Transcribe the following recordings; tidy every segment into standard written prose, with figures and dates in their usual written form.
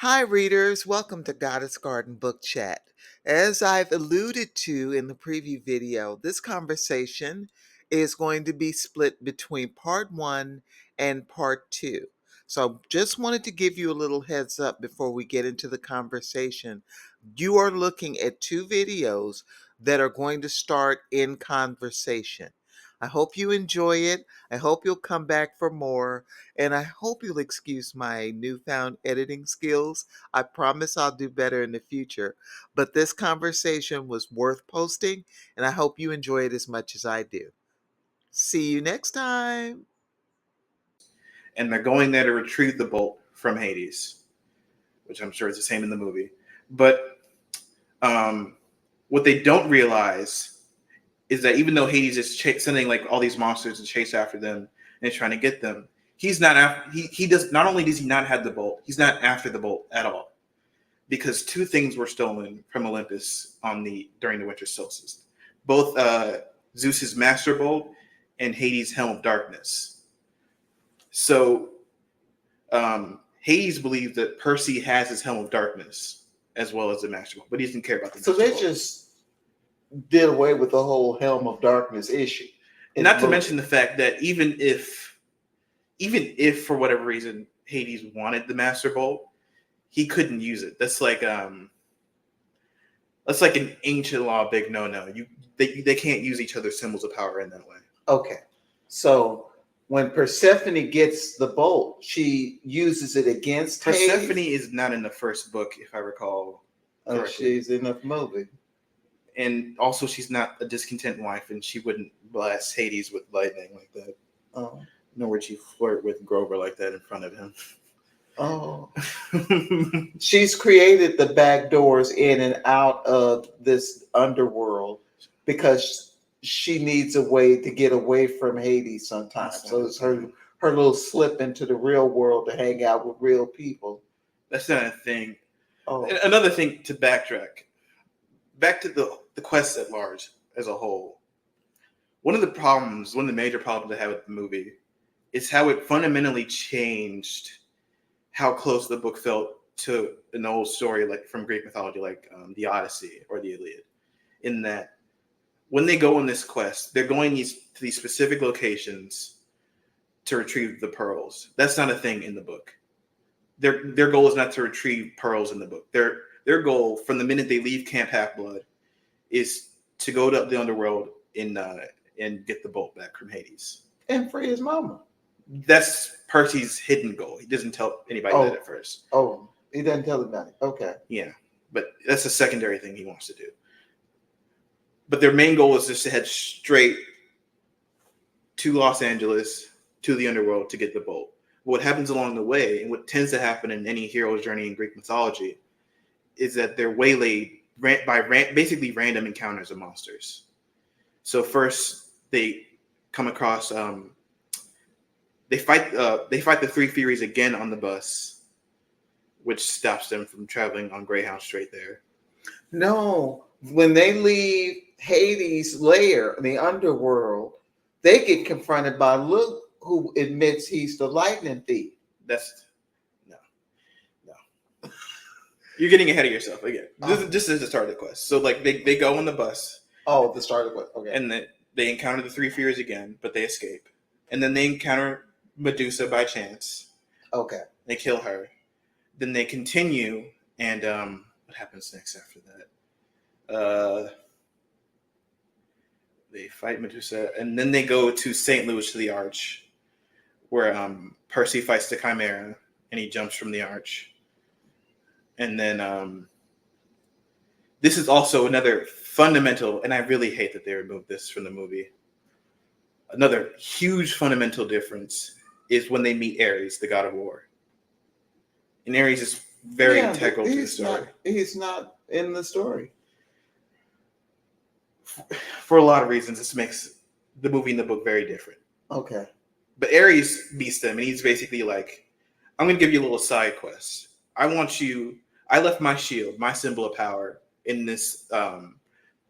Hi, readers. Welcome to Goddess Garden Book Chat. As I've alluded to in the preview video, this conversation is going to be split between part one and part two. So, just wanted to give you a little heads up before we get into the conversation. You are looking at two videos that are going to start in conversation. I hope you enjoy it. I hope you'll come back for more. And I hope you'll excuse my newfound editing skills. I promise I'll do better in the future. But this conversation was worth posting, and I hope you enjoy it as much as I do. See you next time. And they're going there to retrieve the bolt from Hades, which I'm sure is the same in the movie. But what they don't realize is that even though Hades is sending like all these monsters to chase after them and trying to get them, he's not after. He does not only does he not have the bolt, he's not after the bolt at all, because two things were stolen from Olympus during the winter solstice, both Zeus's master bolt and Hades' helm of darkness. So Hades believes that Percy has his helm of darkness as well as the master bolt, but he doesn't care about the So master they bolt. just did away with the whole Helm of Darkness issue. Not to mention the fact that even if for whatever reason Hades wanted the master bolt, he couldn't use it. That's like an ancient law, big no. They can't use each other's symbols of power in that way. Okay, so when Persephone gets the bolt, she uses it against Persephone Hades. is not in the first book, if I recall. Oh, she's in the movie. And also, she's not a discontent wife, and she wouldn't blast Hades with lightning like that. Oh. Nor would she flirt with Grover like that in front of him. Oh. She's created the back doors in and out of this underworld because she needs a way to get away from Hades sometimes. So it's her little slip into the real world to hang out with real people. That's not a thing. Oh. Another thing to backtrack. Back to the quest at large as a whole. One of the major problems I have with the movie is how it fundamentally changed how close the book felt to an old story like from Greek mythology, like the Odyssey or the Iliad. In that, when they go on this quest, they're going to these specific locations to retrieve the pearls. That's not a thing in the book. Their goal is not to retrieve pearls in the book. Their goal from the minute they leave Camp Half-Blood is to go to the underworld and get the bolt back from Hades. And free his mama. That's Percy's hidden goal. He doesn't tell anybody that at first. Oh, he doesn't tell anybody. Okay. Yeah, but that's a secondary thing he wants to do. But their main goal is just to head straight to Los Angeles, to the underworld, to get the bolt. What happens along the way, and what tends to happen in any hero's journey in Greek mythology, is that they're waylaid by basically random encounters of monsters. So first, they come across... They fight the Three Furies again on the bus, which stops them from traveling on Greyhound straight there. No, when they leave Hades' lair, the underworld, they get confronted by Luke, who admits he's the lightning thief. No. You're getting ahead of yourself again. This is the start of the quest. So like they go on the bus. Oh, the start of the quest. Okay. And they encounter the Three Furies again, but they escape. And then they encounter Medusa by chance. Okay. They kill her. Then they continue, and what happens next after that? They fight Medusa, and then they go to St. Louis to the Arch, where Percy fights the Chimera, and he jumps from the Arch. And then this is also another fundamental, and I really hate that they removed this from the movie. Another huge fundamental difference is when they meet Ares, the god of war. And Ares is very integral to the story. He's not in the story. For a lot of reasons, this makes the movie and the book very different. Okay. But Ares beats them, and he's basically like, I'm going to give you a little side quest. I left my shield, my symbol of power, in this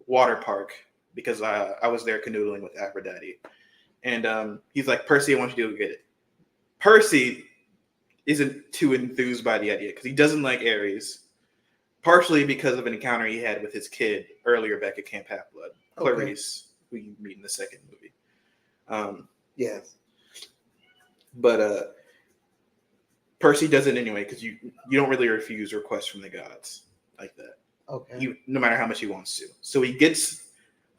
water park because I was there canoodling with Aphrodite. And he's like, Percy, I want you to go get it. Percy isn't too enthused by the idea because he doesn't like Ares, partially because of an encounter he had with his kid earlier back at Camp Half-Blood, Clarice, who you meet in the second movie. Yes. But Percy does it anyway because you don't really refuse requests from the gods like that. Okay. No matter how much he wants to. So he gets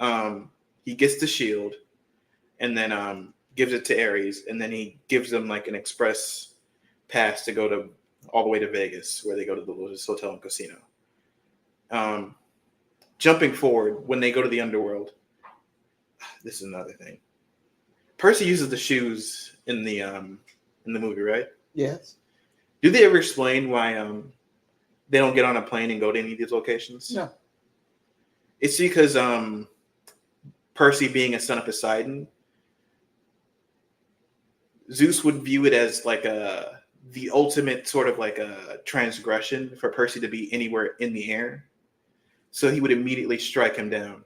the shield, and then gives it to Ares, and then he gives them like an express pass to go to all the way to Vegas, where they go to the Lotus Hotel and Casino. Jumping forward, when they go to the underworld, this is another thing. Percy uses the shoes in the movie, right? Yes. Do they ever explain why they don't get on a plane and go to any of these locations? No. It's because Percy, being a son of Poseidon, Zeus would view it as like the ultimate sort of like a transgression for Percy to be anywhere in the air. So he would immediately strike him down.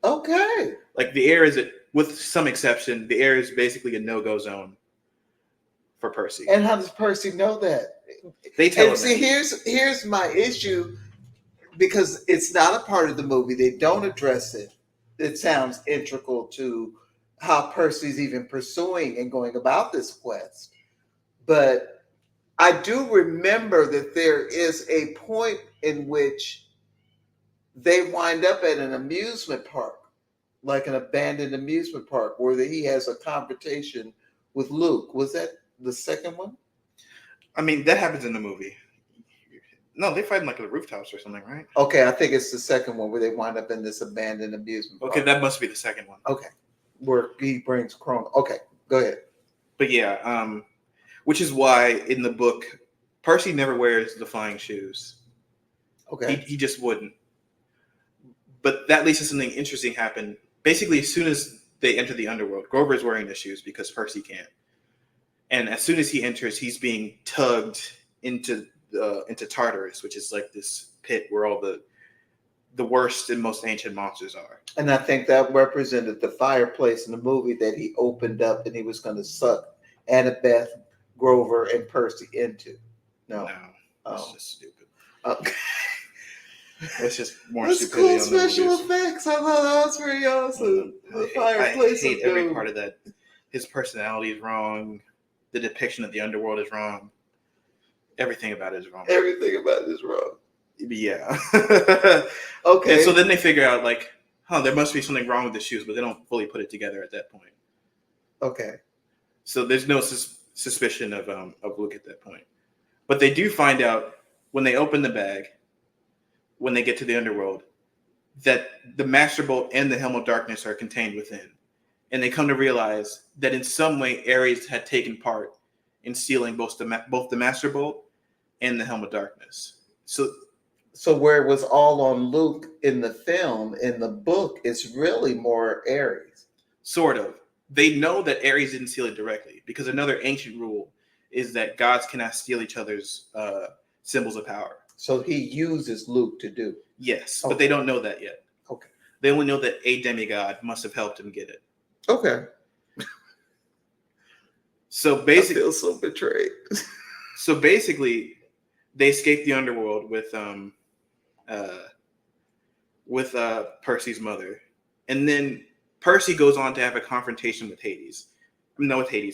Okay. Like the air is, with some exception, the air is basically a no-go zone for Percy. And how does Percy know that? They tell him. See, here's my issue, because it's not a part of the movie. They don't address it. It sounds integral to how Percy's even pursuing and going about this quest. But I do remember that there is a point in which they wind up at an amusement park, like an abandoned amusement park, where he has a confrontation with Luke. Was that the second one? I mean, that happens in the movie. No, they fight in like the rooftops or something, right? Okay, I think it's the second one where they wind up in this abandoned amusement park. Okay, that must be the second one. Okay, where he brings Chrono. Okay, go ahead. But yeah, which is why in the book, Percy never wears the flying shoes. Okay. He just wouldn't. But that leads to something interesting happen. Basically, as soon as they enter the underworld, Grover is wearing the shoes because Percy can't. And as soon as he enters, he's being tugged into Tartarus, which is like this pit where all the worst and most ancient monsters are. And I think that represented the fireplace in the movie that he opened up and he was going to suck Annabeth, Grover, and Percy into. No, that's just stupid. Okay. It's just more That's stupidity. Cool special effects. I thought that was very awesome. The fireplace. I hate every part of that. His personality is wrong. The depiction of the underworld is wrong. Everything about it is wrong. Everything about it is wrong. Yeah. Okay. And so then they figure out, like, there must be something wrong with the shoes, but they don't fully put it together at that point. Okay. So there's no suspicion of Luke at that point. But they do find out when they open the bag, when they get to the underworld, that the Master Bolt and the Helm of Darkness are contained within. And they come to realize that in some way Ares had taken part in stealing both the Master Bolt and the Helm of Darkness. So where it was all on Luke in the film, in the book, it's really more Ares. Sort of. They know that Ares didn't steal it directly, because another ancient rule is that gods cannot steal each other's symbols of power. So he uses Luke to do. Yes, but they don't know that yet. Okay. They only know that a demigod must have helped him get it. Okay. So basically, I feel so betrayed. So basically, they escape the underworld with Percy's mother, and then Percy goes on to have a confrontation with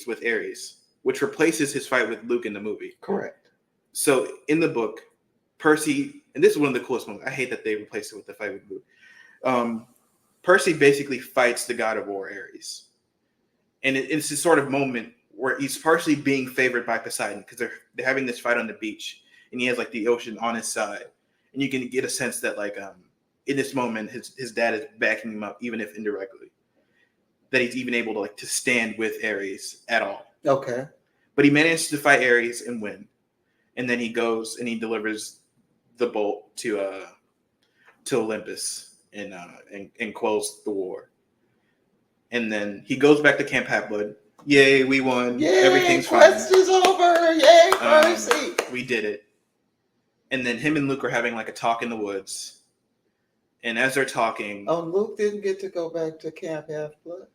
with Ares, which replaces his fight with Luke in the movie. Correct. So in the book, Percy, and this is one of the coolest moments. I hate that they replaced it with the fight with Luke. Percy basically fights the god of war, Ares, and it's this sort of moment where he's partially being favored by Poseidon because they're having this fight on the beach, and he has like the ocean on his side, and you can get a sense that like in this moment his dad is backing him up, even if indirectly, that he's even able to like to stand with Ares at all. Okay. But he manages to fight Ares and win, and then he goes and he delivers the bolt to Olympus and quells the war. And then he goes back to Camp Half-Blood. Yay, we won. Yay, everything's fine. Quest is over. Yay, Percy. We did it. And then him and Luke are having like a talk in the woods. And as they're talking, Luke didn't get to go back to Camp Half-Blood.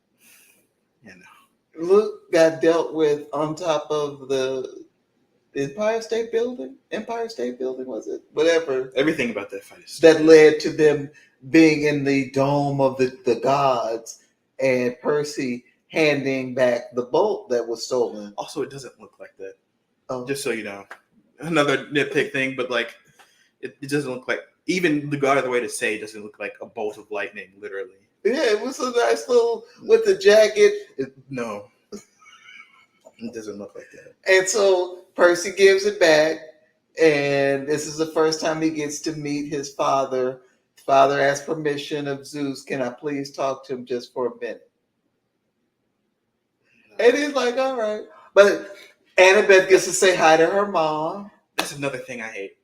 Yeah, no. Luke got dealt with on top of the Empire State Building, was it? Whatever. Everything about that fight is That led to them being in the dome of the gods and Percy handing back the bolt that was stolen. Also, it doesn't look like that. Oh. Just so you know, another nitpick thing, but like it doesn't look like, even the God of the Way to say it doesn't look like a bolt of lightning, literally. Yeah, it was a nice little with the jacket. No, it doesn't look like that. And so Percy gives it back, and this is the first time he gets to meet his father. Father asks permission of Zeus, can I please talk to him just for a minute? And he's like, all right. But Annabeth gets to say hi to her mom. That's another thing I hate.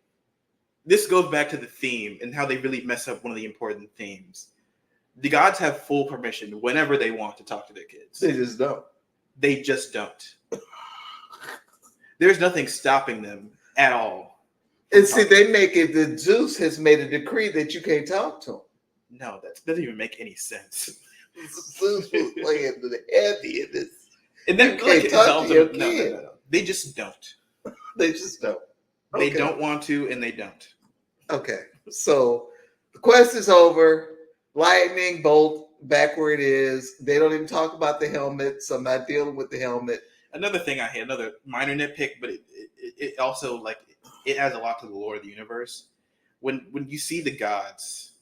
This goes back to the theme and how they really mess up one of the important themes. The gods have full permission whenever they want to talk to their kids. They just don't. They just don't. There's nothing stopping them at all. And see, they make it that Zeus has made a decree that you can't talk to him. No, that doesn't even make any sense. Zeus was playing the heavy in this. And then you can't talk to your kid. No. They just don't. They just don't. They don't want to, and they don't. Okay, so the quest is over. Lightning bolt back where it is. They don't even talk about the helmet, so I'm not dealing with the helmet. Another thing I hate, another minor nitpick, but it also, like, it adds a lot to the lore of the universe. When you see the gods,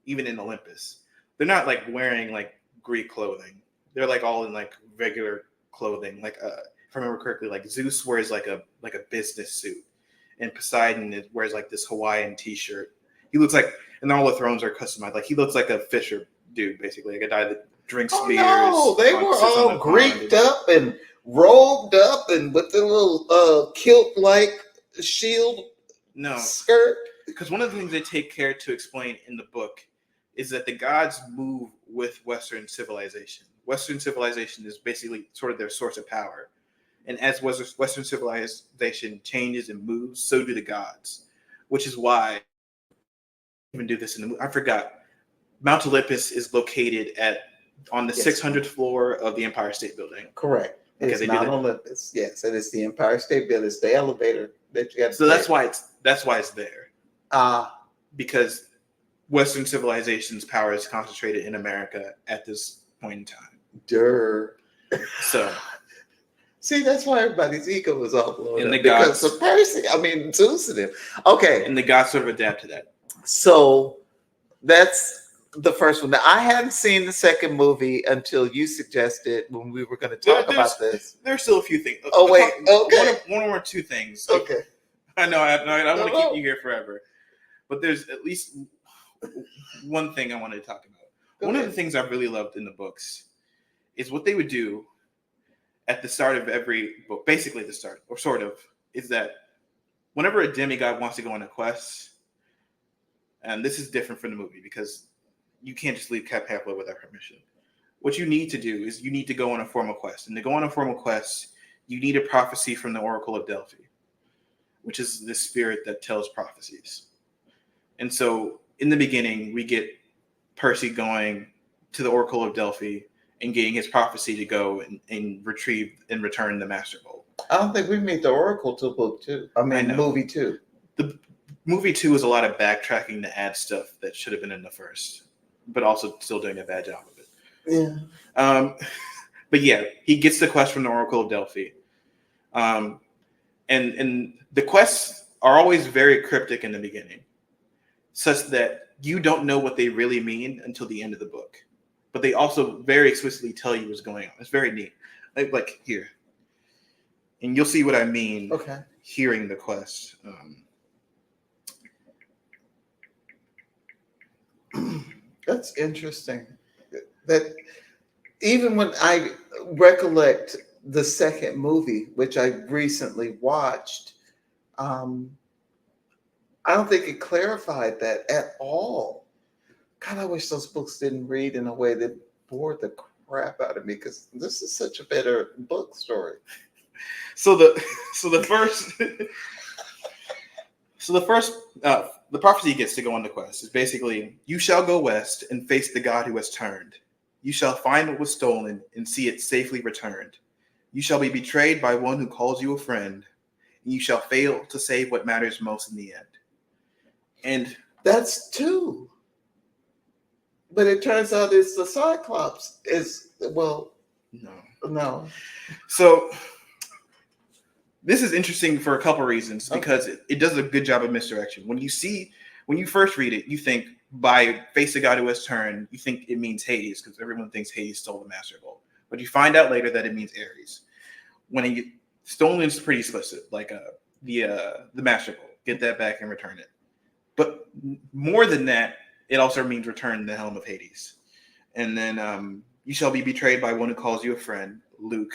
even in Olympus, they're not like wearing like Greek clothing. They're like all in like regular clothing. Like if I remember correctly, like Zeus wears like a business suit, and Poseidon wears like this Hawaiian T-shirt. He looks like, and all the thrones are customized. Like he looks like a fisher dude, basically, like a guy that drinks beers. No, they were all Greeked up and robed up and with the little kilt-like shield skirt. Because one of the things they take care to explain in the book is that the gods move with Western civilization. Western civilization is basically sort of their source of power. And as Western civilization changes and moves, so do the gods. Which is why, even do this in the movie, I forgot, Mount Olympus is located on the 600th floor of the Empire State Building. Correct. It's Mount Olympus. Yes, and it's the Empire State Building. It's the elevator that you got to So that's why it's there. Because Western civilization's power is concentrated in America at this point in time. So, see, that's why everybody's ego is all blown up. Because of Percy, Zeus and him. Okay. And the gods sort of adapt to that. So that's the first one. Now, I hadn't seen the second movie until you suggested when we were going to talk about this. There's still a few things. Oh, wait. Okay. One or two things. Okay. I know. I want to keep you here forever. But there's at least one thing I wanted to talk about. One of the things I really loved in the books is what they would do at the start of every book, basically the start, or sort of, is that whenever a demigod wants to go on a quest, and this is different from the movie because you can't just leave Cap halfway without permission. What you need to do is you need to go on a formal quest. And to go on a formal quest, you need a prophecy from the Oracle of Delphi, which is the spirit that tells prophecies. And so in the beginning, we get Percy going to the Oracle of Delphi and getting his prophecy to go and retrieve and return the Master Bolt. I don't think we meet the Oracle till book 2. Movie 2. The movie 2 is a lot of backtracking to add stuff that should have been in the first, but also still doing a bad job of it. Yeah. But yeah, he gets the quest from the Oracle of Delphi. And the quests are always very cryptic in the beginning, such that you don't know what they really mean until the end of the book. But they also very explicitly tell you what's going on. It's very neat. Like here. And you'll see what I mean hearing the quest. That's interesting. That even when I recollect the second movie, which I recently watched, I don't think it clarified that at all. God, I wish those books didn't read in a way that bored the crap out of me, because this is such a better book story. The prophecy he gets to go on the quest is basically, you shall go west and face the god who has turned. You shall find what was stolen and see it safely returned. You shall be betrayed by one who calls you a friend, and you shall fail to save what matters most in the end. And That's two. But it turns out it's the Cyclops. Is well, no. no. So this is interesting for a couple reasons because Okay. it does a good job of misdirection. When you first read it, you think by face the god who has turned, you think it means Hades because everyone thinks Hades stole the Master Gold. But you find out later that it means Ares. When it stolen is pretty explicit, like the Master Gold. Get that back and return it. But more than that, it also means return the helm of Hades. And then you shall be betrayed by one who calls you a friend, Luke.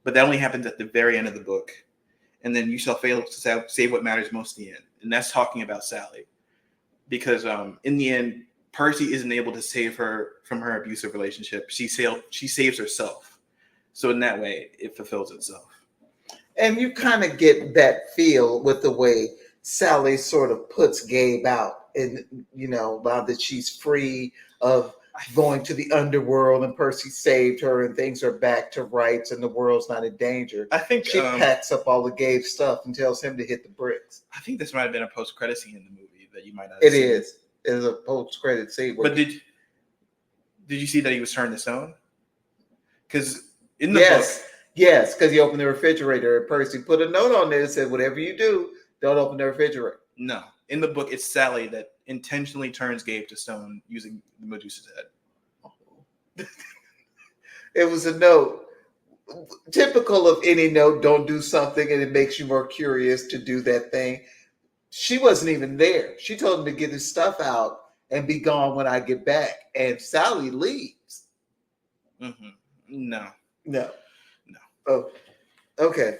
But that only happens at the very end of the book. And then you shall fail to save what matters most in the end. And that's talking about Sally. Because in the end, Percy isn't able to save her from her abusive relationship. She saves herself. So in that way, it fulfills itself. And you kind of get that feel with the way Sally sort of puts Gabe out, and now that she's free of going to the underworld, and Percy saved her, and things are back to rights, and the world's not in danger. I think She packs up all the Gabe stuff and tells him to hit the bricks. I think this might have been a post-credit scene in the movie that you might not have It seen. is. It is a post-credit scene. But did you see that he was turned to stone? Because in the Yes. book, Yes, because he opened the refrigerator and Percy put a note on there that said, whatever you do, don't open the refrigerator. no. In the book, it's Sally that intentionally turns Gabe to stone using the Medusa's head. It was a note. Typical of any note, don't do something and it makes you more curious to do that thing. She wasn't even there. She told him to get his stuff out and be gone when I get back. And Sally leaves. Mm-hmm. No. No. Oh, okay.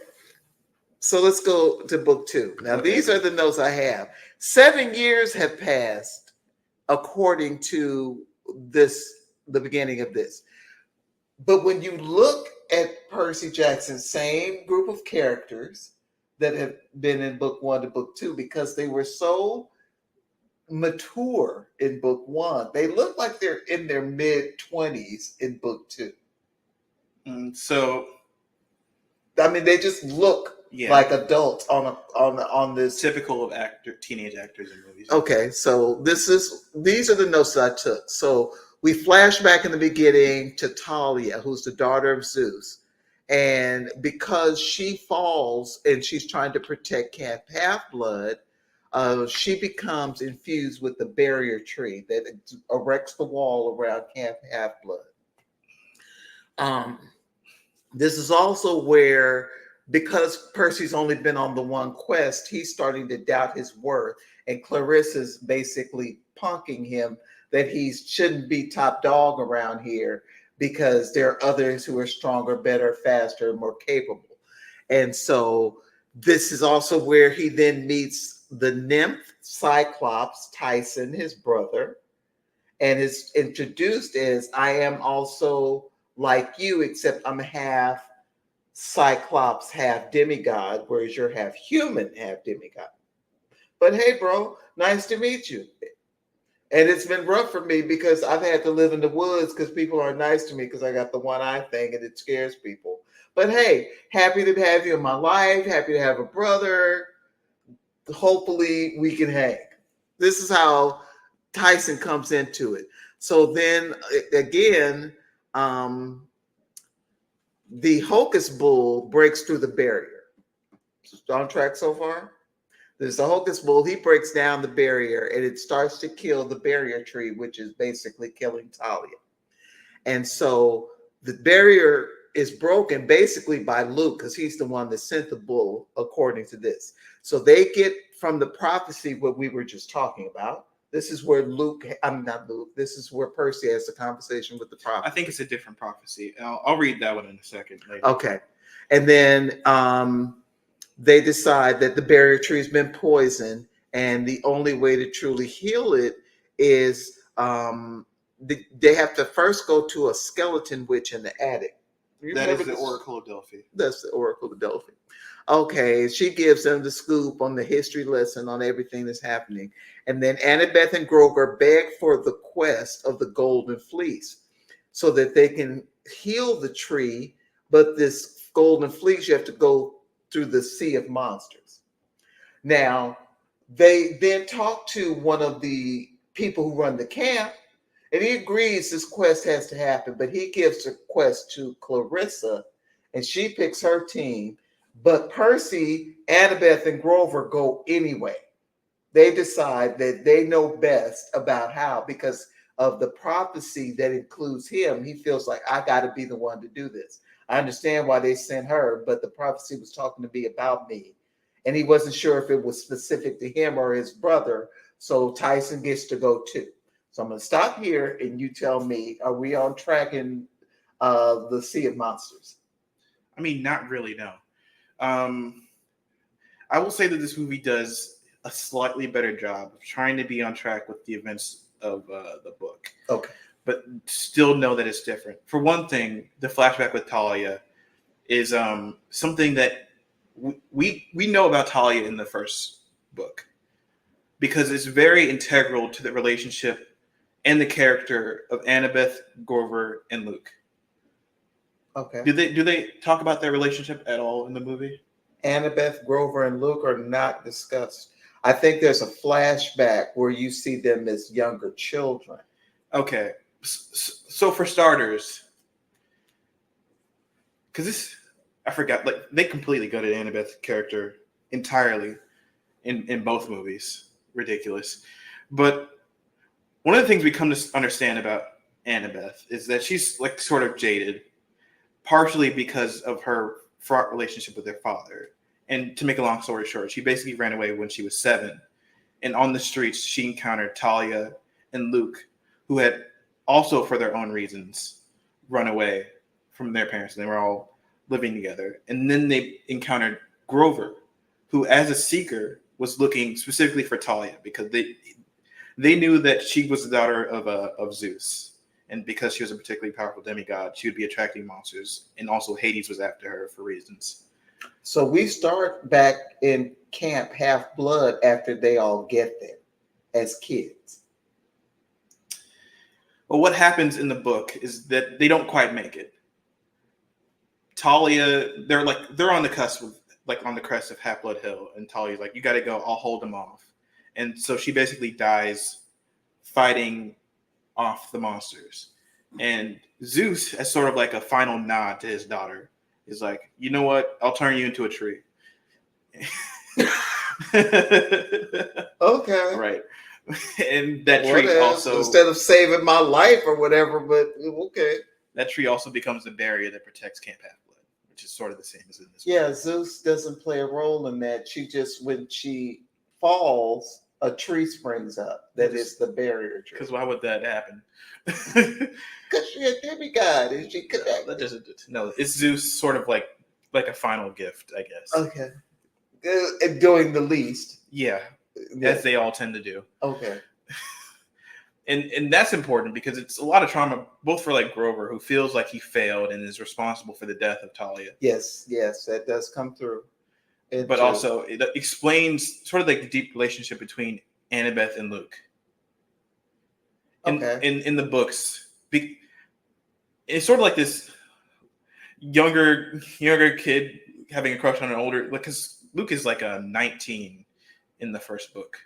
So let's go to book 2. Now, Okay. These are the notes I have. 7 years have passed according to the beginning of this. But when you look at Percy Jackson's same group of characters that have been in book 1 to book 2, because they were so mature in book 1, they look like they're in their mid-20s in book 2. So, I mean, they just look like adults on this. Typical of teenage actors in movies. Okay, so these are the notes that I took. So we flash back in the beginning to Talia, who's the daughter of Zeus. And because she falls and she's trying to protect Camp Half-Blood, she becomes infused with the barrier tree that erects the wall around Camp Half-Blood. This is also where, because Percy's only been on the one quest, he's starting to doubt his worth. And Clarissa's basically punking him that he shouldn't be top dog around here because there are others who are stronger, better, faster, more capable. And so this is also where he then meets the nymph Cyclops, Tyson, his brother, and is introduced as, I am also like you, except I'm half Cyclops, half demigod, whereas you're half human, half demigod. But hey, bro, nice to meet you. And it's been rough for me because I've had to live in the woods because people aren't nice to me because I got the one eye thing and it scares people. But hey, happy to have you in my life, happy to have a brother. Hopefully we can hang. This is how Tyson comes into it. So then again, the Hocus Bull breaks through the barrier. On track so far? There's the Hocus Bull. He breaks down the barrier and it starts to kill the barrier tree, which is basically killing Talia. And so the barrier is broken basically by Luke because he's the one that sent the bull, according to this. So they get from the prophecy what we were just talking about. This is where not Luke. This is where Percy has the conversation with the prophet. I think it's a different prophecy. I'll read that one in a second later. Okay. And then they decide that the barrier tree has been poisoned, and the only way to truly heal it is they have to first go to a skeleton witch in the attic. That is the Oracle of Delphi. That's the Oracle of Delphi. Okay, she gives them the scoop on the history lesson on everything that's happening. And then Annabeth and Grover beg for the quest of the Golden Fleece so that they can heal the tree. But this Golden Fleece, you have to go through the sea of monsters. Now, they then talk to one of the people who run the camp, and he agrees this quest has to happen, but he gives the quest to Clarissa, and she picks her team. But Percy, Annabeth, and Grover go anyway. They decide that they know best about how, because of the prophecy that includes him. He feels like, I got to be the one to do this. I understand why they sent her, but the prophecy was talking to me about me. And he wasn't sure if it was specific to him or his brother. So Tyson gets to go too. So I'm going to stop here and you tell me, are we on track in the Sea of Monsters? I mean, not really, no. I will say that this movie does a slightly better job of trying to be on track with the events of the book. Okay. But still know that it's different. For one thing, the flashback with Talia is something that we know about Talia in the first book, because it's very integral to the relationship and the character of Annabeth, Grover, and Luke. Okay. Do they talk about their relationship at all in the movie? Annabeth, Grover, and Luke are not discussed. I think there's a flashback where you see them as younger children. Okay. So for starters, because this, I forgot, like they completely gutted Annabeth's character entirely in both movies. Ridiculous. But one of the things we come to understand about Annabeth is that she's like sort of jaded, partially because of her fraught relationship with her father. And to make a long story short, she basically ran away when she was 7. And on the streets, she encountered Talia and Luke, who had also, for their own reasons, run away from their parents. And they were all living together. And then they encountered Grover, who, as a seeker, was looking specifically for Talia because they knew that she was the daughter of Zeus. And because she was a particularly powerful demigod, she would be attracting monsters. And also Hades was after her for reasons. So we start back in Camp Half-Blood after they all get there as kids. Well, what happens in the book is that they don't quite make it. Talia, they're on the cusp of, like on the crest of Half-Blood Hill, and Talia's like, you got to go, I'll hold them off. And so she basically dies fighting off the monsters. And Zeus, as sort of like a final nod to his daughter, is like, you know what? I'll turn you into a tree. Okay. Right. And that tree also, instead of saving my life or whatever, but okay. That tree also becomes the barrier that protects Camp Half-Blood, which is sort of the same as in this. Yeah, movie. Zeus doesn't play a role in that. She just, when she falls, a tree springs up. That is the barrier tree. Because why would that happen? Because she's a demigod and she connected. That doesn't. No, it's Zeus, sort of like a final gift, I guess. Okay. Doing the least. Yeah, as they all tend to do. Okay. And that's important because it's a lot of trauma, both for like Grover, who feels like he failed and is responsible for the death of Talia. Yes, that does come through. But also, it explains sort of like the deep relationship between Annabeth and Luke. In the books, it's sort of like this younger kid having a crush on an older, because Luke is like a 19 in the first book,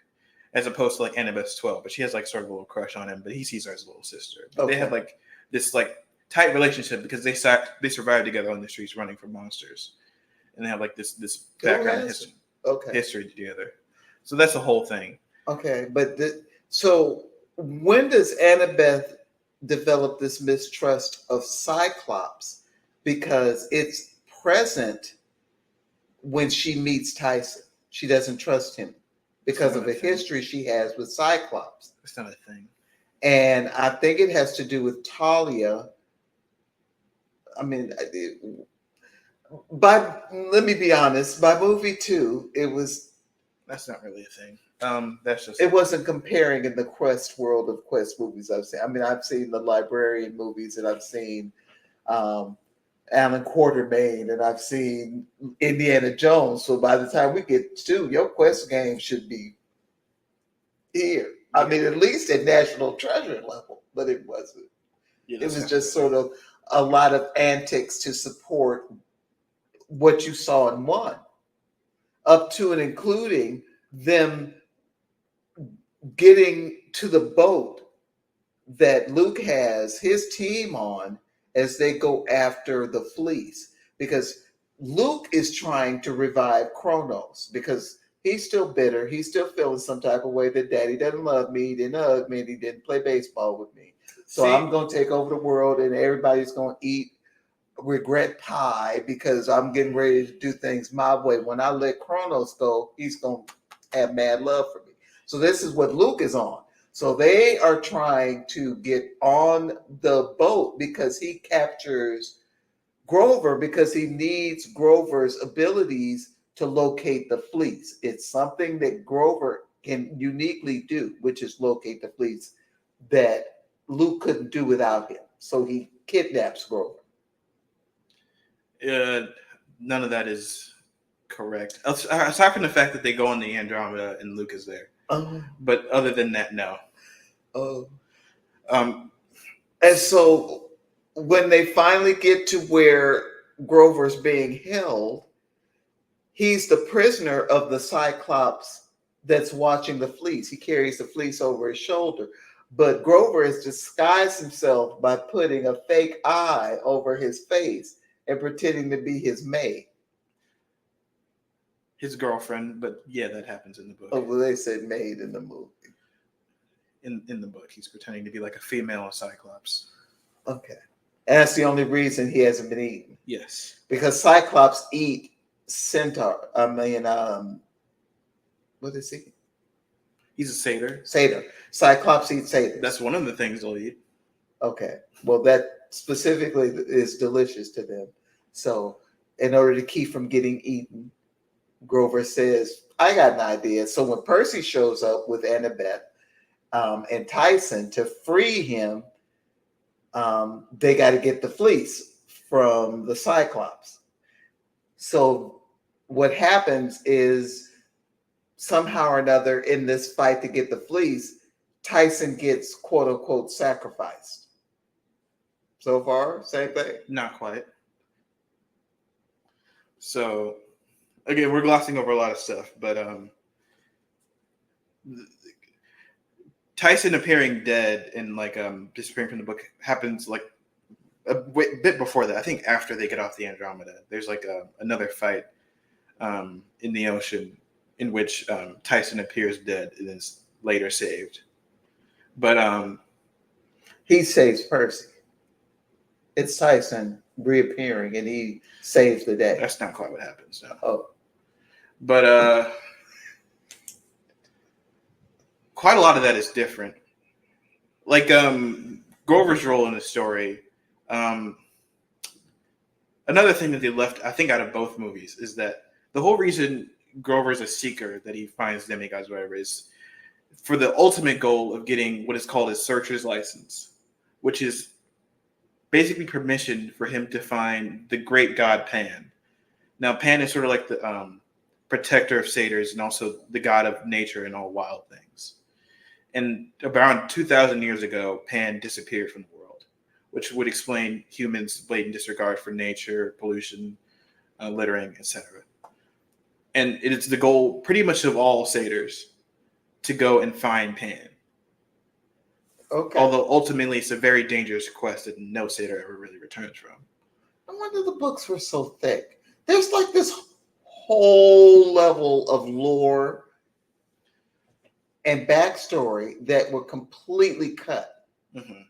as opposed to like Annabeth's 12, but she has like sort of a little crush on him, but he sees her as a little sister. But they have like this like tight relationship because they survived together on the streets running from monsters, and they have like this background history together. So that's the whole thing. Okay, but so when does Annabeth develop this mistrust of Cyclops? Because it's present when she meets Tyson. She doesn't trust him because of the history she has with Cyclops. That's not a thing. And I think it has to do with Talia. I mean, let me be honest, by movie 2, it was... That's not really a thing. That's just... It wasn't comparing in the Quest world of Quest movies I've seen. I mean, I've seen the Librarian movies, and I've seen Alan Quartermain, and I've seen Indiana Jones. So by the time we get to your Quest game should be here. I mean, at least at National Treasure level, but it wasn't. Yeah, it was just sort of a lot of antics to support what you saw in 1. up to and including them getting to the boat that Luke has his team on as they go after the fleece, because Luke is trying to revive Kronos because he's still bitter. He's still feeling some type of way that daddy doesn't love me, he didn't hug me, and he didn't play baseball with me. So See, I'm going to take over the world and everybody's going to eat regret pie because I'm getting ready to do things my way. When I let Kronos go, he's going to have mad love for me. So this is what Luke is on. So they are trying to get on the boat because he captures Grover because he needs Grover's abilities to locate the fleece. It's something that Grover can uniquely do, which is locate the fleece that Luke couldn't do without him. So he kidnaps Grover. none of that is correct. Aside from the fact that they go on the Andromeda and Luke is there, Oh, but other than that, no. oh. Um, And so when they finally get to where Grover's being held, he's the prisoner of the Cyclops that's watching the fleece. He carries the fleece over his shoulder. But Grover has disguised himself by putting a fake eye over his face and pretending to be his maid. his girlfriend, but yeah, that happens in the book. Oh, well, they said maid in the movie. In the book, he's pretending to be like a female Cyclops. Okay. And that's the only reason he hasn't been eaten. Yes. Because Cyclops eat centaur. What is he? He's a satyr. Satyr. Cyclops eats satyrs. That's one of the things they'll eat. Okay. Well, that specifically is delicious to them. So, in order to keep from getting eaten, Grover says, I got an idea. So, when Percy shows up with Annabeth and Tyson to free him, they got to get the fleece from the Cyclops. So, what happens is somehow or another in this fight to get the fleece, Tyson gets quote unquote sacrificed. So far, same thing. Not quite. So, again, we're glossing over a lot of stuff, but Tyson appearing dead and like disappearing from the book happens like a bit before that. I think after they get off the Andromeda, there's like another fight in the ocean in which Tyson appears dead and is later saved. But he saves Percy. It's Tyson reappearing and he saves the day. That's not quite what happens. No. Oh. But quite a lot of that is different. Like Grover's role in the story. Another thing that they left, I think, out of both movies is that the whole reason Grover's a seeker, that he finds demigods, whatever, is for the ultimate goal of getting what is called his searcher's license, which is basically permission for him to find the great god Pan. Now, Pan is sort of like the protector of satyrs and also the god of nature and all wild things. And around 2,000 years ago, Pan disappeared from the world, which would explain humans' blatant disregard for nature, pollution, littering, etc. And it is the goal pretty much of all satyrs to go and find Pan. Okay. Although ultimately it's a very dangerous quest that no satyr ever really returns from. No wonder the books were so thick. There's like this whole level of lore and backstory that were completely cut. Mm-hmm.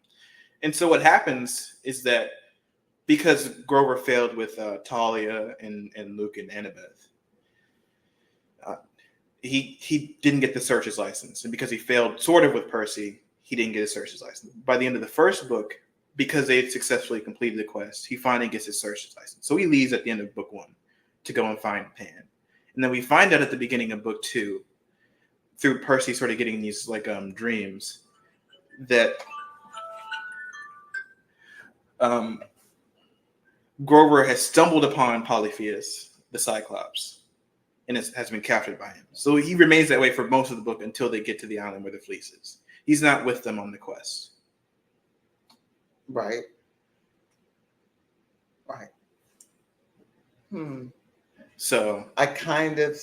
And so what happens is that because Grover failed with Talia and Luke and Annabeth, he didn't get the searcher's license. And because he failed sort of with Percy, he didn't get a searcher's license. By the end of the first book, because they had successfully completed the quest, he finally gets his searcher's license. So he leaves at the end of book 1 to go and find Pan. And then we find out at the beginning of book 2, through Percy sort of getting these like dreams, that Grover has stumbled upon Polypheus, the Cyclops, and has been captured by him. So he remains that way for most of the book until they get to the island where the fleece is. He's not with them on the quest. Right. So I kind of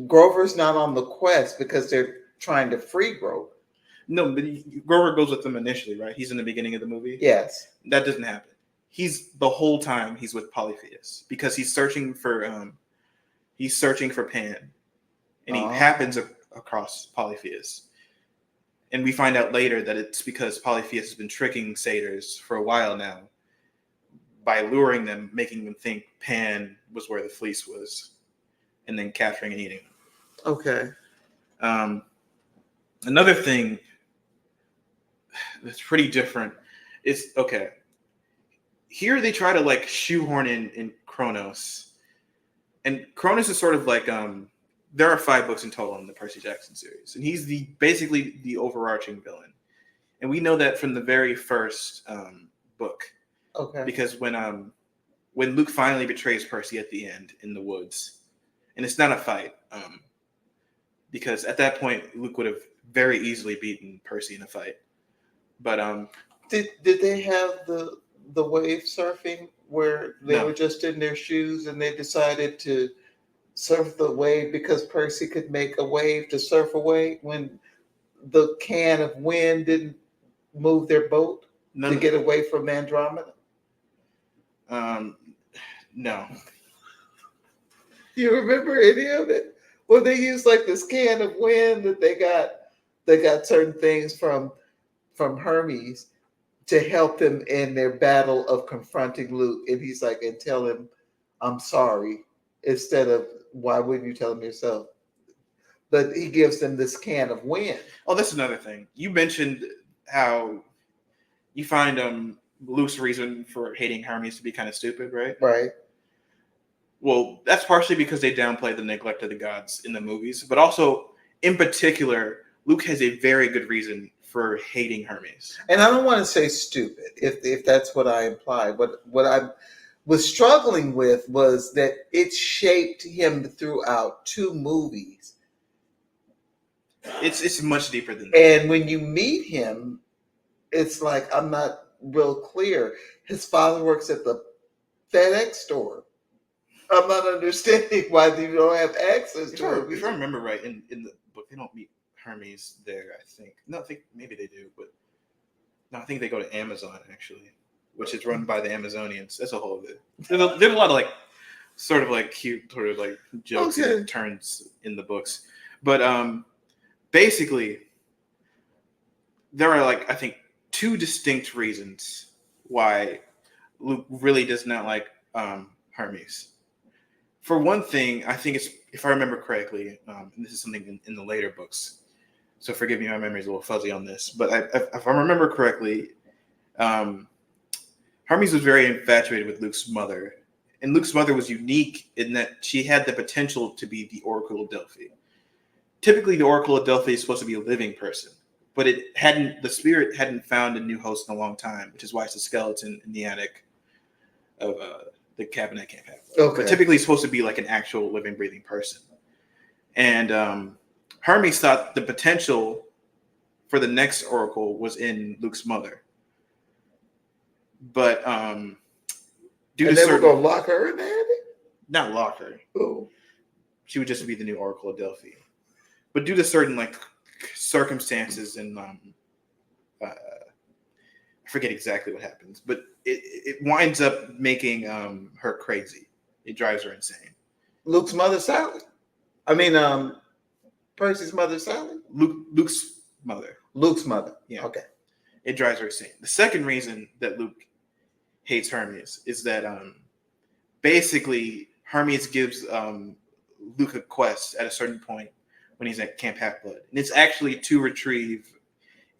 Grover's not on the quest because they're trying to free Grover. No, but Grover goes with them initially, right? He's in the beginning of the movie. Yes. That doesn't happen. He's the whole time he's with Polypheus because he's searching for Pan, and he happens across Polypheus. And we find out later that it's because Polypheus has been tricking satyrs for a while now by luring them, making them think Pan was where the fleece was, and then capturing and eating them. Okay. Another thing that's pretty different is, okay, here they try to like shoehorn in Kronos. And Kronos is sort of like, there are 5 books in total in the Percy Jackson series. And he's basically the overarching villain. And we know that from the very first book. Okay. Because when Luke finally betrays Percy at the end in the woods, and it's not a fight, because at that point Luke would have very easily beaten Percy in a fight. But did they have the wave surfing where they were just in their shoes and they decided to surf the wave because Percy could make a wave to surf away when the can of wind didn't move their boat to get away from Andromeda? No. You remember any of it? Well, they used like this can of wind that they got certain things from Hermes to help them in their battle of confronting Luke. And he's like, and tell him, I'm sorry, instead of, why wouldn't you tell him yourself? But he gives them this can of wind. Oh, that's another thing. You mentioned how you find Luke's reason for hating Hermes to be kind of stupid, right? Right. Well, that's partially because they downplay the neglect of the gods in the movies, but also, in particular, Luke has a very good reason for hating Hermes. And I don't want to say stupid, if that's what I implied. What I was struggling with was that it shaped him throughout 2 movies. It's much deeper than that. And when you meet him, it's like, I'm not real clear. His father works at the FedEx store. I'm not understanding why you don't have access to him. If I remember right, in the book, they don't meet Hermes there, I think. No, I think maybe they do, but no, I think they go to Amazon, actually, which is run by the Amazonians. That's a whole bit. There's a lot of like, sort of like cute, sort of like jokes and turns in the books. But basically, there are like, I think, 2 distinct reasons why Luke really does not like Hermes. For one thing, I think it's, if I remember correctly, and this is something in the later books, so forgive me, my memory's a little fuzzy on this, but if I remember correctly, Hermes was very infatuated with Luke's mother, and Luke's mother was unique in that she had the potential to be the Oracle of Delphi. Typically, the Oracle of Delphi is supposed to be a living person, but the spirit hadn't found a new host in a long time, which is why it's a skeleton in the attic of the cabin at Camp Half. Okay. But typically it's supposed to be like an actual living, breathing person. And Hermes thought the potential for the next Oracle was in Luke's mother. But due to they were going to lock her in the attic? Not lock her. Oh. She would just be the new Oracle of Delphi. But due to certain like circumstances and I forget exactly what happens, but it winds up making her crazy. It drives her insane. Luke's mother, Sally? I mean, Percy's mother, Sally? Luke's mother. Luke's mother. Yeah. Okay. It drives her insane. The second reason that Luke hates Hermes is that basically Hermes gives Luke a quest at a certain point when he's at Camp Half-Blood. And it's actually to retrieve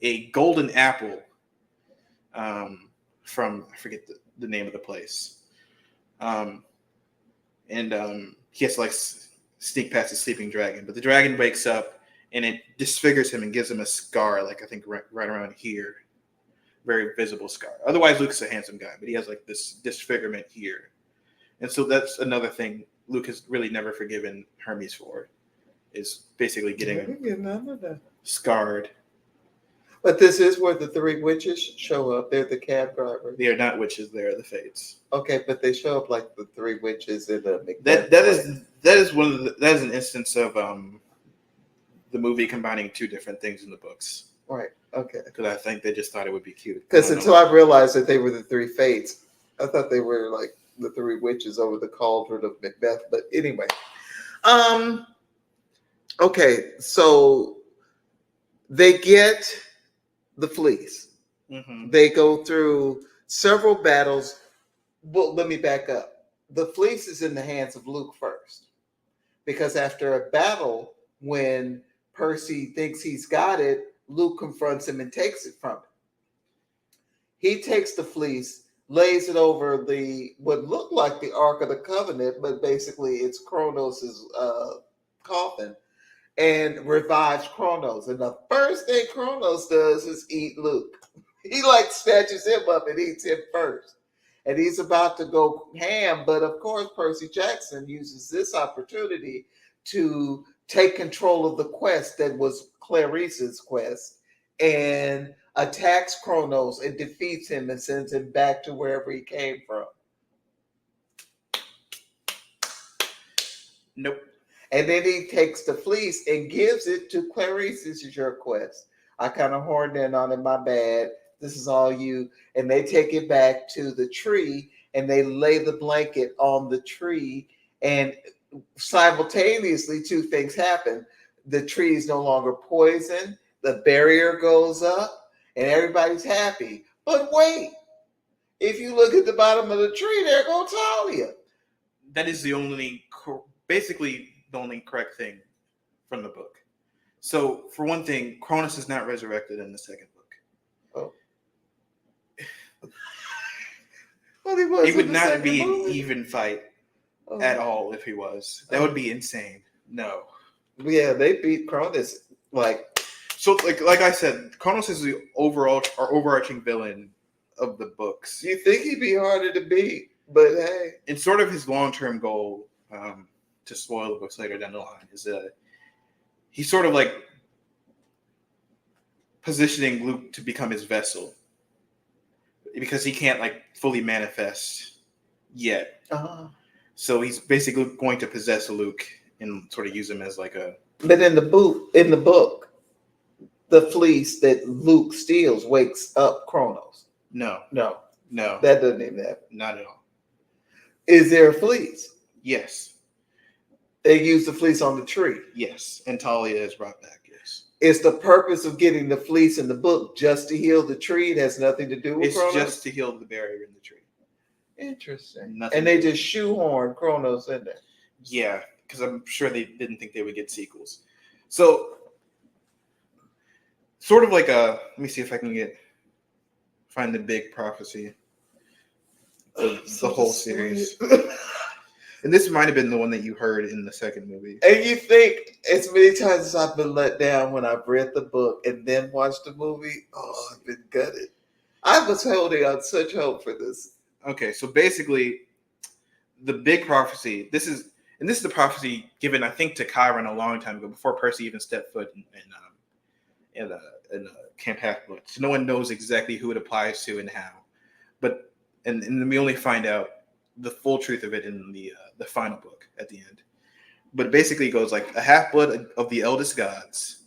a golden apple from, I forget the name of the place. And he has to like sneak past the sleeping dragon. But the dragon wakes up and it disfigures him and gives him a scar, like I think right around here. Very visible scar. Otherwise, Luke's a handsome guy, but he has like this disfigurement here. And so that's another thing Luke has really never forgiven Hermes for, is basically getting him scarred. But this is where the three witches show up. They're the cab drivers. They are not witches; they are the Fates. Okay, but they show up like the three witches in the That Macbeth that play. is that is one of that is an instance of the movie combining two different things in the books. Right. Okay. Because I think they just thought it would be cute. Because until I realized that they were the three fates, I thought they were like the three witches over the cauldron of Macbeth. But anyway, um, okay, so they get the fleece. Mm-hmm. They go through several battles. Well, let me back up. The fleece is in the hands of Luke first, because after a battle, when Percy thinks he's got it, Luke confronts him and takes it from him. He takes the fleece, lays it over the what looked like the Ark of the Covenant, but basically it's Kronos' coffin, and revives Kronos. And the first thing Kronos does is eat Luke. He like snatches him up and eats him first. And he's about to go ham, but of course Percy Jackson uses this opportunity to take control of the quest that was Clarice's quest and attacks Kronos and defeats him and sends him back to wherever he came from. Nope. And then he takes the fleece and gives it to Clarice. This is your quest. I kind of horned in on it, my bad. This is all you. And they take it back to the tree and they lay the blanket on the tree. And simultaneously, two things happen. The tree is no longer poisoned, the barrier goes up, and everybody's happy. But wait, if you look at the bottom of the tree, there goes Talia. That is the only, basically the only correct thing from the book. So, for one thing, Cronus is not resurrected in the second book. Oh. Well, he was it would not be movie. an even fight at all if he was. That would be insane. No. Yeah, they beat Cronus like. So, like I said, Cronus is the overarching villain of the books. You think he'd be harder to beat, but hey, it's sort of his long-term goal. To spoil the books later down the line, is he's sort of like positioning Luke to become his vessel because he can't like fully manifest yet. Uh-huh. So he's basically going to possess Luke and sort of use him as like a. But in the book, the fleece that Luke steals wakes up Kronos. No, that doesn't even happen. Not at all. Is there a fleece? Yes. They use the fleece on the tree. Yes, and Talia is brought back. Yes. Is the purpose of getting the fleece in the book just to heal the tree? It has nothing to do with It's Kronos? just to heal the barrier in the tree. Interesting. Nothing and they just shoehorn Kronos in there. Yeah, because I'm sure they didn't think they would get sequels. So, sort of like a. Let me see if I can find the big prophecy of the whole series. And this might have been the one that you heard in the second movie. And you think, as many times as I've been let down when I've read the book and then watched the movie, I've been gutted. I was holding out such hope for this. Okay, so basically, the big prophecy, this is the prophecy given, I think, to Chiron a long time ago, before Percy even stepped foot in Camp Half-Blood. So no one knows exactly who it applies to and how. But and we only find out the full truth of it in the final book at the end. But it basically goes like a half-blood of the eldest gods,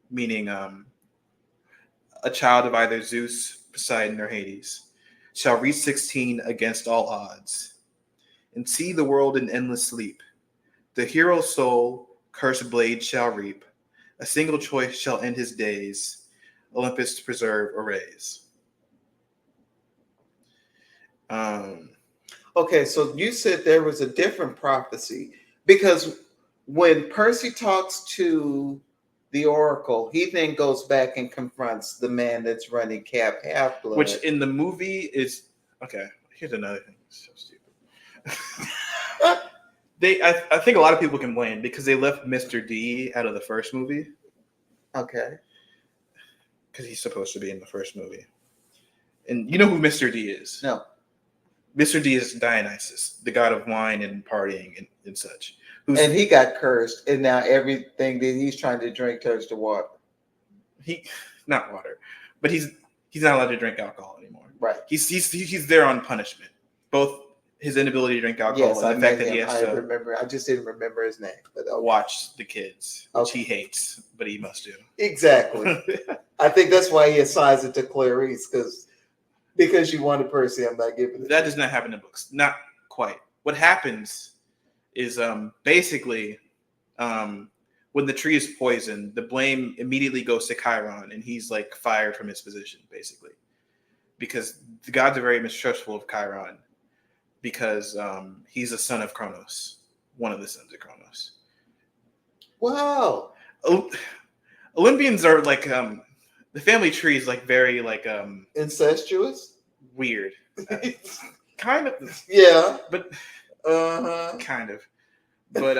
meaning a child of either Zeus, Poseidon, or Hades, shall reach 16 against all odds, and see the world in endless sleep. The hero's soul, cursed blade shall reap. A single choice shall end his days, Olympus to preserve or raise. Okay, so you said there was a different prophecy because when Percy talks to the Oracle, he then goes back and confronts the man that's running Camp Half-Blood. Which in the movie is okay. Here's another thing. It's so stupid. I think a lot of people can blame because they left Mr. D out of the first movie. Okay. Because he's supposed to be in the first movie. And you know who Mr. D is? No. Mr. D is Dionysus, the god of wine and partying and such. And he got cursed, and now everything that he's trying to drink turns to water. Not water. but he's not allowed to drink alcohol anymore. Right. He's there on punishment. Both his inability to drink alcohol Yes, and I the fact met that he him. has I to remember. I just didn't remember his name. But okay. watch the kids, which Okay. he hates, but he must do. Exactly. I think that's why he assigns it to Clarice because you wanted Percy. I'm not giving it. That does not happen in books. Not quite. What happens is basically when the tree is poisoned, the blame immediately goes to Chiron, and he's like fired from his position, basically, because the gods are very mistrustful of Chiron because he's a son of Kronos, one of the sons of Kronos. Wow. Olympians are like the family tree is like very like Incestuous. weird, kind of. Yeah. But kind of, but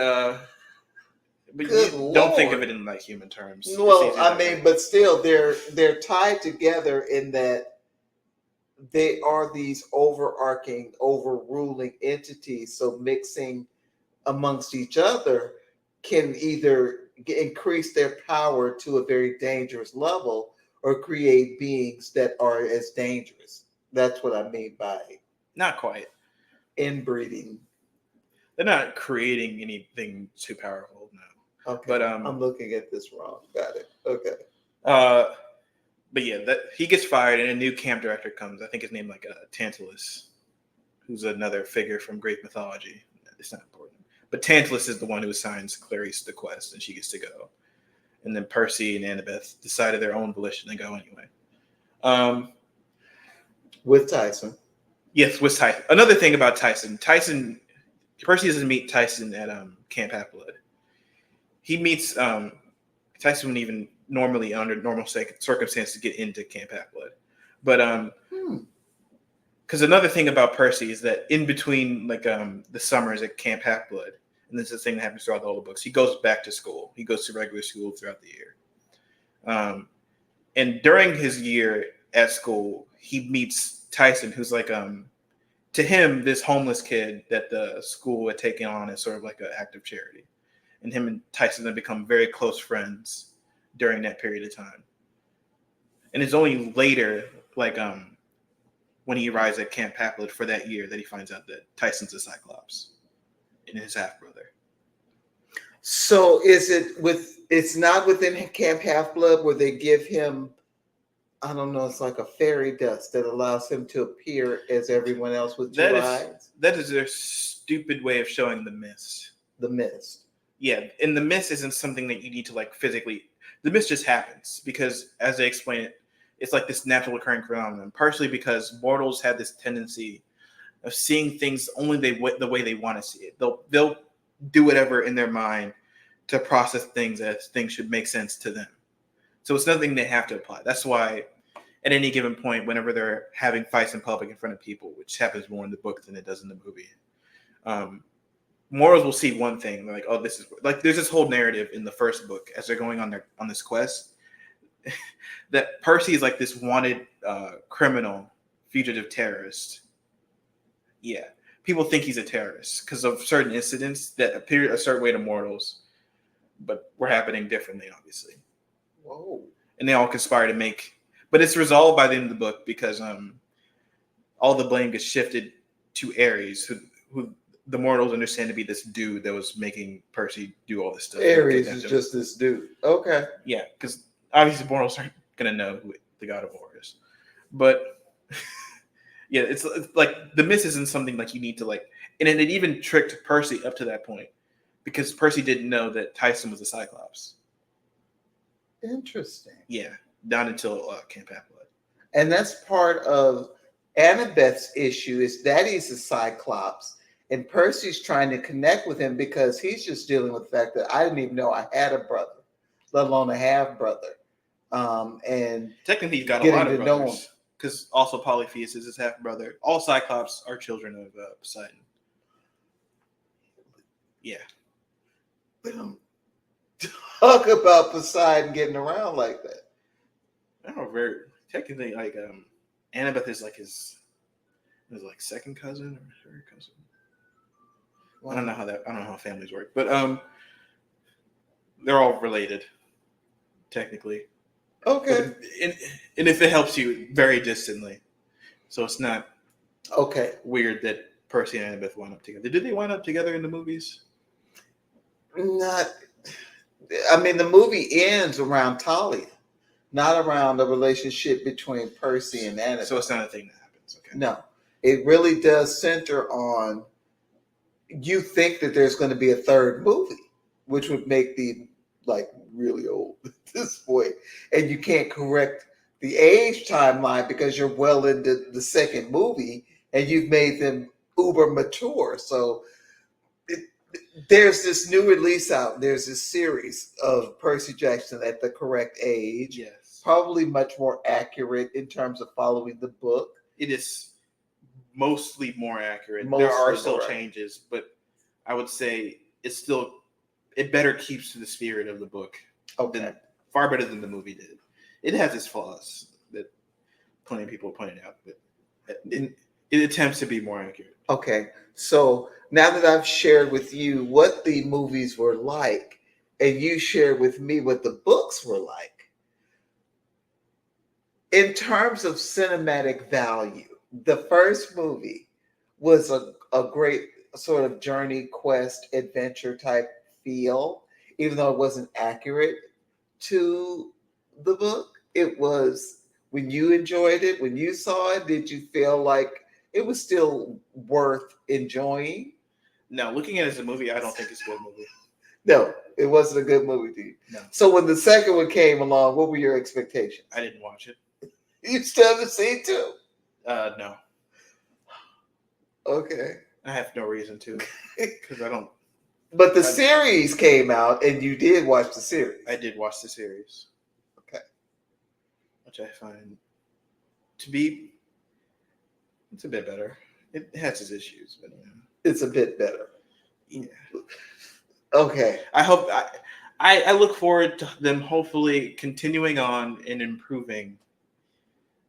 Good you don't think of Lord. it in like human terms. Well, I mean, but still, they're tied together in that they are these overarching, overruling entities. So mixing amongst each other can either increase their power to a very dangerous level or create beings that are as dangerous. That's what I mean by not quite inbreeding. They're not creating anything too powerful, no. Okay, But I'm looking at this wrong. Got it. Okay. But yeah, that he gets fired and a new camp director comes. I think his name like Tantalus, who's another figure from Greek mythology. It's not important. But Tantalus is the one who assigns Clarice the quest, and she gets to go. And then Percy and Annabeth decided their own volition and go anyway. With Tyson. Yes, with Tyson. Another thing about Tyson. Percy doesn't meet Tyson at Camp Half-Blood. He meets Tyson wouldn't even normally, under normal circumstances, get into Camp Half-Blood. But because another thing about Percy is that in between like the summers at Camp Half-Blood, and this is the thing that happens throughout all the books, he goes back to school. He goes to regular school throughout the year. And during his year at school, he meets Tyson, who's like to him, this homeless kid that the school had taken on as sort of like an act of charity. And him and Tyson have become very close friends during that period of time. And it's only later, like when he arrives at Camp Half-Blood for that year, that he finds out that Tyson's a Cyclops and his half-brother. So it's not within Camp Half-Blood where they give him, I don't know, it's like a fairy dust that allows him to appear as everyone else with two eyes? That is their stupid way of showing the mist. The mist. Yeah, and the mist isn't something that you need to like physically. The mist just happens because, as they explain it, it's like this natural occurring phenomenon. Partially because mortals have this tendency of seeing things only the way they want to see it. They'll do whatever in their mind to process things as things should make sense to them. So it's nothing they have to apply. That's why at any given point, whenever they're having fights in public in front of people, which happens more in the book than it does in the movie, mortals will see one thing. They're like, oh, this is like, there's this whole narrative in the first book as they're going on this quest that Percy is like this wanted criminal, fugitive terrorist. Yeah. People think he's a terrorist because of certain incidents that appear a certain way to mortals, but were happening differently, obviously. Whoa. And they all conspire to make, but it's resolved by the end of the book because all the blame gets shifted to Ares, who the mortals understand to be this dude that was making Percy do all this stuff. Ares is just this dude. Okay. Yeah, because obviously mortals aren't going to know who the god of war is. But yeah, it's like the mist isn't something like you need to like, and it even tricked Percy up to that point because Percy didn't know that Tyson was a Cyclops. Interesting. Yeah, not until Camp Half-Blood. And that's part of Annabeth's issue is that he's a Cyclops. And Percy's trying to connect with him because he's just dealing with the fact that I didn't even know I had a brother, let alone a half brother. And technically, he's got a lot of brothers because also Polyphemus is his half brother. All Cyclops are children of Poseidon. Yeah. Talk about Poseidon getting around like that. I don't know, very technically like Annabeth is like his like second cousin or third cousin. Wow. I don't know how families work, but they're all related, technically. but Okay. and if it helps you, very distantly. So it's not Okay. weird that Percy and Annabeth wound up together. Did they wind up together in the movies? Not. I mean, the movie ends around Talia, not around the relationship between Percy and Annabeth. So it's not a thing that happens. Okay. No, it really does center on you think that there's going to be a third movie, which would make the like really old at this point, and you can't correct the age timeline because you're well into the second movie and you've made them uber mature. So it, there's this new release out. There's this series of Percy Jackson at the correct age. Yes. Probably much more accurate in terms of following the book. It is mostly more accurate. Mostly there are still more changes, but I would say it better keeps to the spirit of the book. Okay. Far better than the movie did. It has its flaws that plenty of people pointed out, but it attempts to be more accurate. Okay. So now that I've shared with you what the movies were like, and you shared with me what the books were like, in terms of cinematic value, the first movie was a great sort of journey, quest, adventure type feel, even though it wasn't accurate to the book. It was, when you enjoyed it, when you saw it, did you feel like it was still worth enjoying? No, looking at it as a movie, I don't think it's a good movie. No, it wasn't a good movie to you. No. So when the second one came along, what were your expectations? I didn't watch it. You still haven't seen two? No. Okay. I have no reason to, because I don't. But the series came out, and you did watch the series. I did watch the series. Okay. Which I find to be, it's a bit better. It has its issues, but it's a bit better. Yeah. Okay. I hope I look forward to them hopefully continuing on and improving.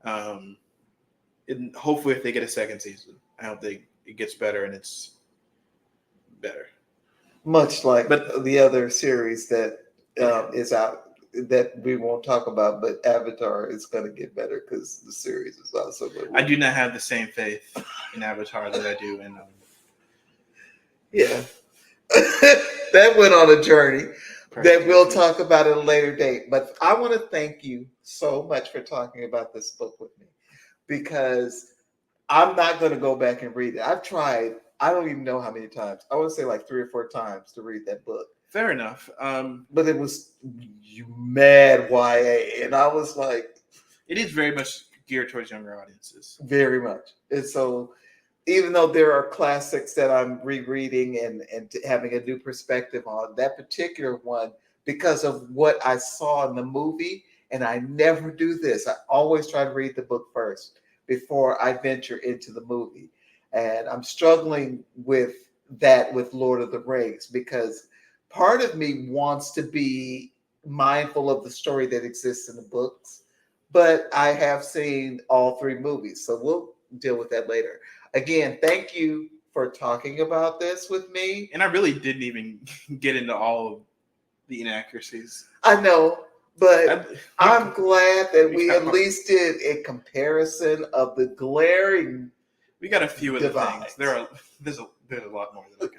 And hopefully, if they get a second season, I hope it gets better and it's better. Much like the other series that is out that we won't talk about, but Avatar is going to get better because the series is also good. I do not have the same faith in Avatar that I do in. Yeah, that went on a journey that we'll talk about at a later date. But I want to thank you so much for talking about this book with me, because I'm not going to go back and read it. I've tried. I don't even know how many times. I want to say like 3 or 4 times to read that book. Fair enough. But it was mad YA, and I was like, it is very much geared towards younger audiences. Very much. And so, even though there are classics that I'm rereading and having a new perspective on, that particular one, because of what I saw in the movie, and I never do this, I always try to read the book first before I venture into the movie. And I'm struggling with that with Lord of the Rings, because part of me wants to be mindful of the story that exists in the books, but I have seen all 3 movies, so we'll deal with that later. Again, thank you for talking about this with me. And I really didn't even get into all of the inaccuracies. I know, but I'm glad that we at least did a comparison of the glaring. We got a few of the things. There's a lot more than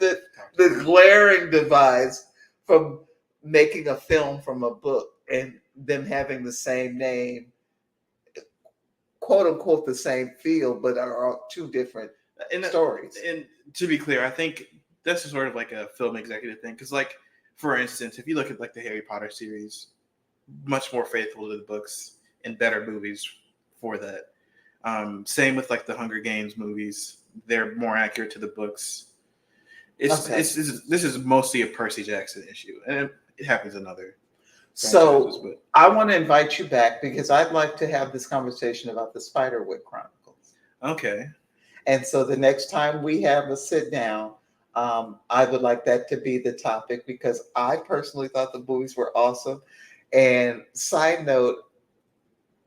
the glaring divides from making a film from a book and them having the same name, quote unquote, the same feel, but are 2 different stories. And to be clear, I think that's sort of like a film executive thing. Because, like, for instance, if you look at like the Harry Potter series, much more faithful to the books and better movies for that. Same with like the Hunger Games movies; they're more accurate to the books. This is mostly a Percy Jackson issue, and it happens in other. So I want to invite you back because I'd like to have this conversation about the Spiderwick Chronicles. Okay. And so the next time we have a sit down, I would like that to be the topic, because I personally thought the movies were awesome. And side note,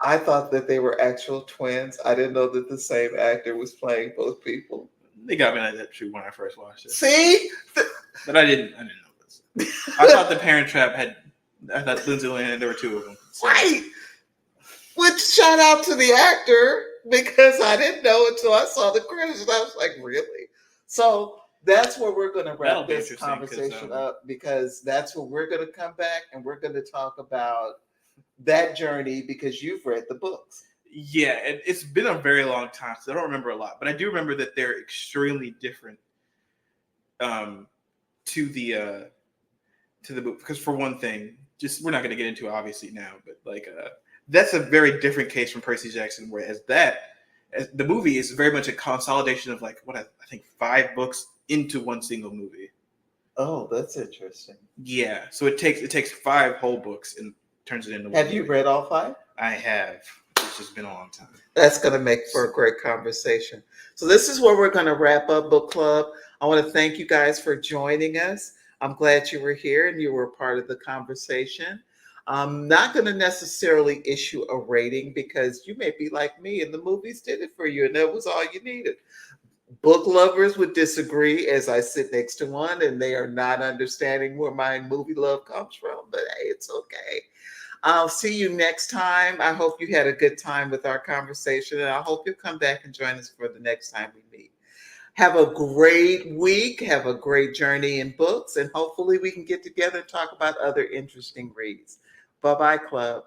I thought that they were actual twins. I didn't know that the same actor was playing both people. They got me like that too when I first watched it. See? But I didn't know this. I thought the Parent Trap I thought Lindsay Lohan, there were 2 of them. So. Right. Which shout out to the actor because I didn't know until I saw the credits and I was like, really? So that's where we're going to That'll wrap be this interesting because conversation up because that's where we're going to come back and we're going to talk about that journey because you've read the books. yeah, it's been a very long time, so I don't remember a lot, but I do remember that they're extremely different um, to the book. Because for one thing, just we're not going to get into it obviously now, but like that's a very different case from Percy Jackson. Whereas as the movie is very much a consolidation of like what I think 5 books into one single movie. Oh, that's interesting. Yeah, so it takes 5 whole books and turns it into one. Have you read all 5? I have. It's just been a long time. That's going to make for a great conversation. So, this is where we're going to wrap up book club. I want to thank you guys for joining us. I'm glad you were here and you were a part of the conversation. I'm not going to necessarily issue a rating because you may be like me and the movies did it for you and that was all you needed. Book lovers would disagree as I sit next to one and they are not understanding where my movie love comes from, but hey, it's okay. I'll see you next time. I hope you had a good time with our conversation, and I hope you'll come back and join us for the next time we meet. Have a great week. Have a great journey in books, and hopefully, we can get together and talk about other interesting reads. Bye bye, Club.